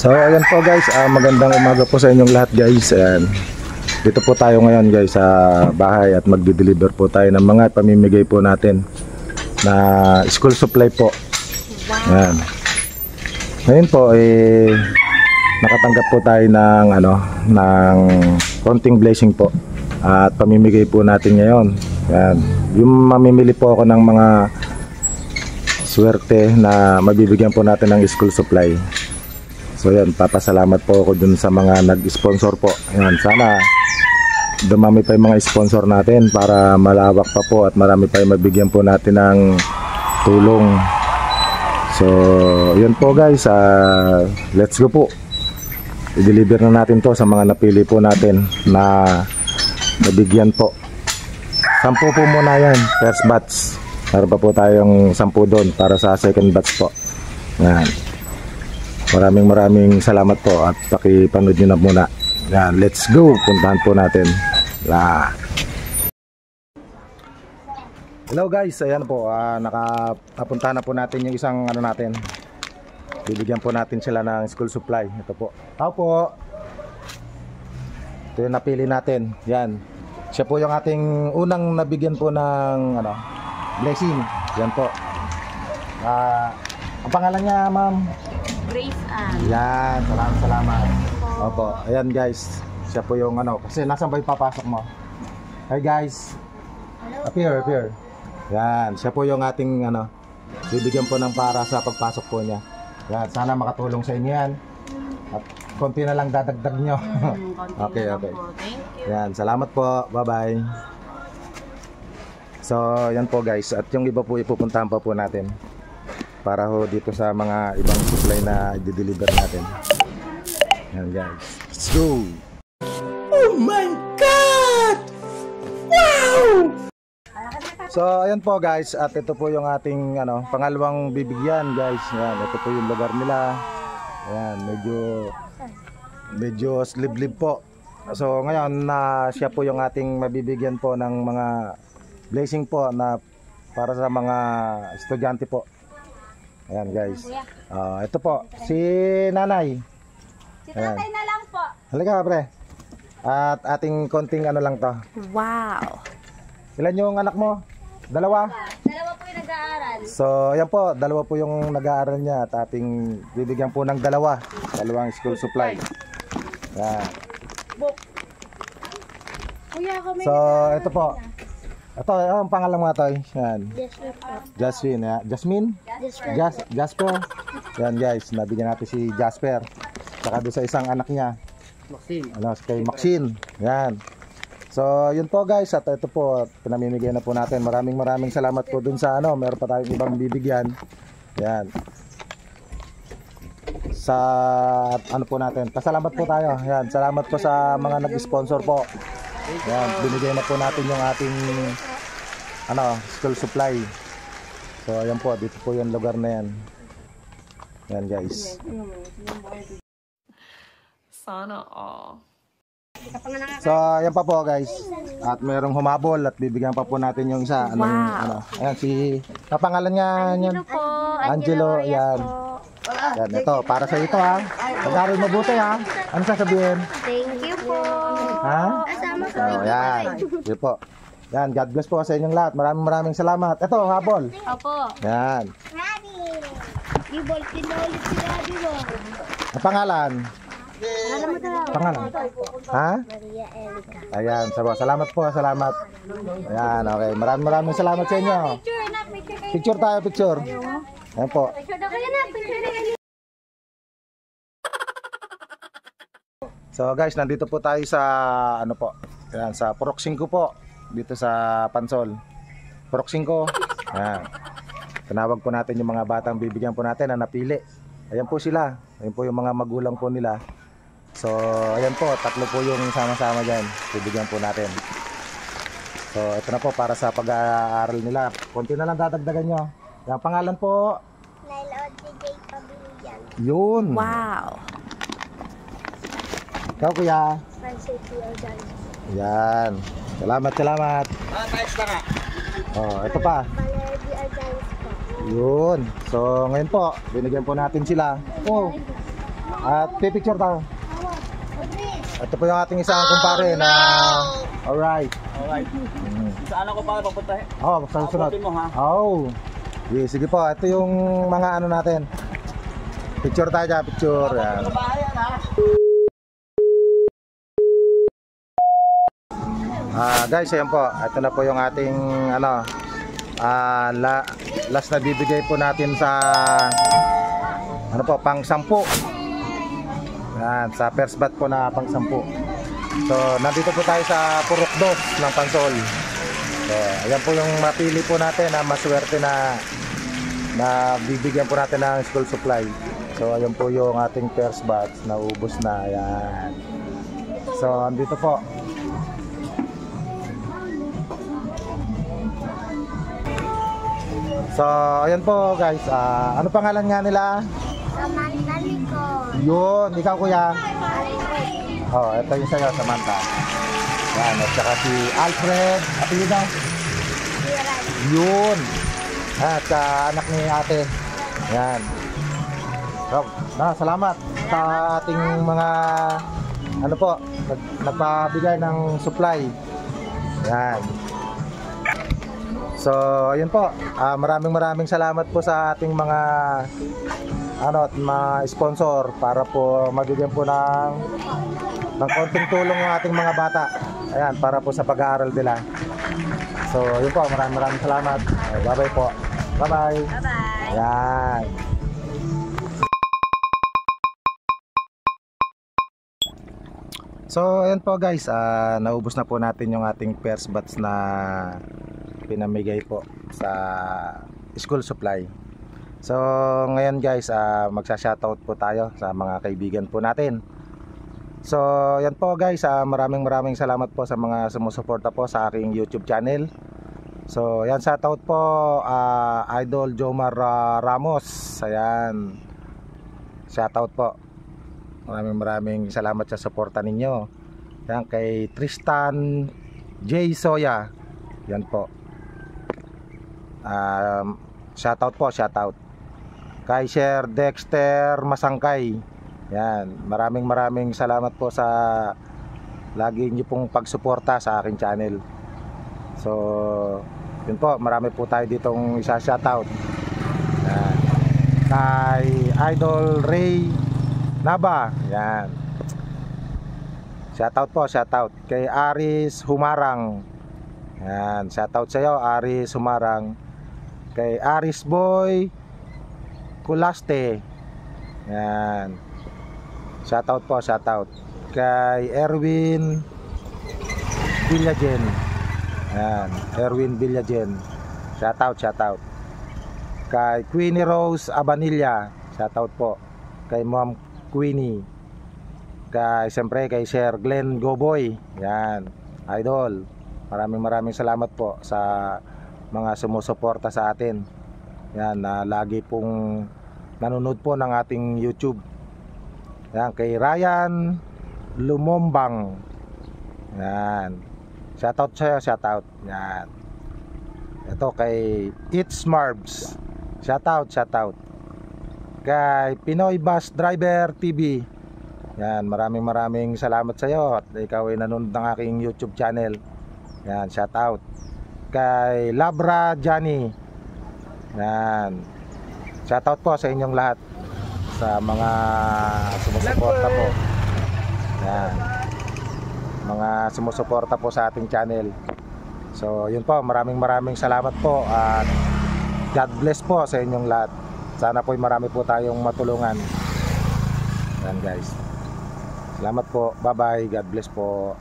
So ayan po guys, magandang umaga po sa inyong lahat guys. Ayan. Dito po tayo ngayon guys sa bahay at magde-deliver po tayo ng mga pamimigay po natin na school supply po. Ayan. Ngayon po nakatanggap po tayo ng ng konting blessing po at pamimigay po natin ngayon. Ayan. Yung mamimili po ako ng mga swerte na mabibigyan po natin ng school supply. So yan, papasalamat po ako dun sa mga nag-sponsor po. Ayan, sana dumami pa yung mga sponsor natin para malawak pa po at marami pa yung mabigyan po natin ng tulong. So yun po guys, let's go po. I-deliver na natin to sa mga napili po natin na nabigyan po. 10 po muna yan, first batch. Meron pa po tayong 10 doon para sa second batch po. Yan. Maraming salamat po at pakipanood nyo na muna. Yan, let's go. Puntahan po natin. Hello guys, ayan po. Nakapunta na po natin yung isang natin. Bibigyan po natin sila ng school supply. Ito po. Tao po. Ito yung napili natin. Yan. Siya po yung ating unang nabigyan po ng blessing. Yan po. Ang pangalan niya, ma'am? Grace Ann. Yan, salamat. Opo, ayan guys. Siya po yung kasi nasan ba yung papasok mo? Hi guys. Appear. Yan, siya po yung ating bibigyan po ng para sa pagpasok po niya. Yan, sana makatulong sa inyo yan. At konti na lang dadagdag nyo. Okay. Thank you. Yan, salamat po. Bye-bye. So, yan po guys. At yung iba po ipupuntahan pa po natin para ho dito sa mga ibang supply na i-deliver natin. Yan guys. Let's go! Oh my God! Wow! So, ayan po guys. At ito po yung ating pangalawang bibigyan guys. Yan, ito po yung lugar nila. Ayan, medyo slib-lib po. So, ngayon siya po yung ating mabibigyan po ng mga blessing po na para sa mga estudyante po. Ayan guys. Ito po si nanay. Si tatay na lang po. Halika pre. At ating konting lang to. Wow. Ilan yung anak mo? Dalawa? Dalawa po yung nag-aaral. So ayan po, dalawa po yung nag-aaral niya at ating bibigyan po ng dalawang school supply. Ayan. So ito po. Ito, ang pangalan mga toy. Yan. Jasmine. Jasmine? Jasper. Yan guys, nabigyan natin si Jasper. Saka doon sa isang anak niya. Maxine. Kay Maxine. Yan. So, yun po guys. At ito po, pinamimigay na po natin. Maraming salamat po dun sa meron pa tayong ibang bibigyan. Yan. Sa po natin. Pasalamat po tayo. Yan. Salamat po sa mga nag-sponsor po. Yan, binigay na po natin yung ating school supply. So ayan po, dito po yung lugar na yan. Yan guys. Sana all. So ayan pa po guys. At mayroong humabol at bibigyan pa po natin yung isa. Ayan si pangalan niya yan. Angelo. Yan. Yan, ito para sa ito ha. Mag-aral mabuti ha. Ano sasabihin? Thank you po. Ha? Yan. Yan po. Yan, God bless po sa inyong lahat. Maraming salamat. Ito, habol. Opo. Yan. Ibol, pinulit si Daddy mo. Ang pangalan? Pangalan? Ha? Maria Erica. Ayan, salamat po, salamat. Ayan, okay. Maraming salamat sa inyo. Picture tayo, picture. Ayan po. So guys, nandito po tayo sa Ayan, sa Purok 5 po. Dito sa Pansol. Purok 5. Ayan. Tinawag po natin yung mga batang bibigyan po natin na napili. Ayan po sila. Ayan po yung mga magulang po nila. So ayan po, 3 po yung sama-sama dyan. Bibigyan po natin. So ito na po para sa pag-aaral nila. Konti na lang dadagdagan nyo. Yung pangalan po? Naila OJ Pabilian. Yun. Wow. Ikaw kuya? Pansity Ojan. Yan. Salamat. Ito pa. Valerdi Ojan po. Yun. So ngayon po, binigyan po natin sila. Oh. At pipicture tayo. Ito po yung ating isang kumpare na alright. Saan ako pa papuntahin? Oh, sa susunod. Abutin mo, ha? Oh. Yeah, sige po. Ito yung mga ano natin. Picture tayo dyan, picture. Yan. Kabahayan, ha? Guys, ayan po. Ito na po yung ating ano, last na bibigay po natin sa ano po, pang 10. Yan, sa first bat po na pang 10. So, nandito po tayo sa Purok 2 ng Pansol. So, ayan po yung mapili po natin na maswerte na bibigyan po natin ng school supply. So, ayan po yung ating first batch na ubos na. Ayan. So, andito po. So, ayan po guys. Ano pangalan nga nila? Samantha Nicole. Yun, ikaw kuya. Oh, ito yung sa'yo, Samantha. Yan, at saka si Alfred. Ate yun daw. Yun. At sa anak ni ate. Yan. So, salamat sa ating mga ano po, nagpabigay ng supply. Yan. So, ayun po. Maraming salamat po sa ating mga mga sponsor para po mabigyan po ng konting tulong yung ating mga bata. Ayan, para po sa pag-aaral nila. So, yun po. Maraming salamat. Bye-bye po. Bye-bye. Bye-bye. Ayan. So, ayan po guys. Naubos na po natin yung ating first batch na pinamigay po sa school supply. So ngayon guys, magsa-shoutout po tayo sa mga kaibigan po natin. So yan po guys, maraming salamat po sa mga sumusuporta po sa aking YouTube channel. So yan, shoutout po Idol Jomar Ramos. Ayan, shoutout po. Maraming salamat sa suporta ninyo. Yan kay Tristan J. Soya. Yan po. Shoutout po, shoutout kay Sir Dexter Masangkay. Yan, maraming salamat po sa lagi niyo pong pagsuporta sa aking channel. So, yun po, marami po tayo ditong isa-shoutout. Yan. Kay Idol Ray Naba. Yan. Shoutout po, shoutout kay Aris Humarang. Yan, shoutout sa iyo, Aris Humarang. Kay Aris Boy Kulaste. Yan. Shoutout po, shoutout. Kay Erwin Villagen. Yan, Erwin Villagen. Shoutout. Kay Queenie Rose Abanilla. Shoutout po. Kay Ma'am Queenie. Siyempre kay Sir Glenn Goboy. Yan, idol. Maraming salamat po sa mga sumusuporta sa atin. Yan, lagi pong nanonood po ng ating YouTube. Yan, kay Ryan Lumombang. Yan. Shoutout sa'yo, shoutout. Yan. Ito kay It's Marbs. Shoutout. Kay Pinoy Bus Driver TV. Yan, maraming salamat sa'yo at ikaw ay nanonood ng aking YouTube channel. Yan, shoutout. Kay Labra Johnny. Yan. Shoutout po sa inyong lahat, sa mga sumusuporta po. Yan. Mga sumusuporta po sa ating channel. So, yun po, maraming salamat po at God bless po sa inyong lahat. Sana po marami po tayong matulungan. Yan guys. Salamat po. Bye-bye. God bless po.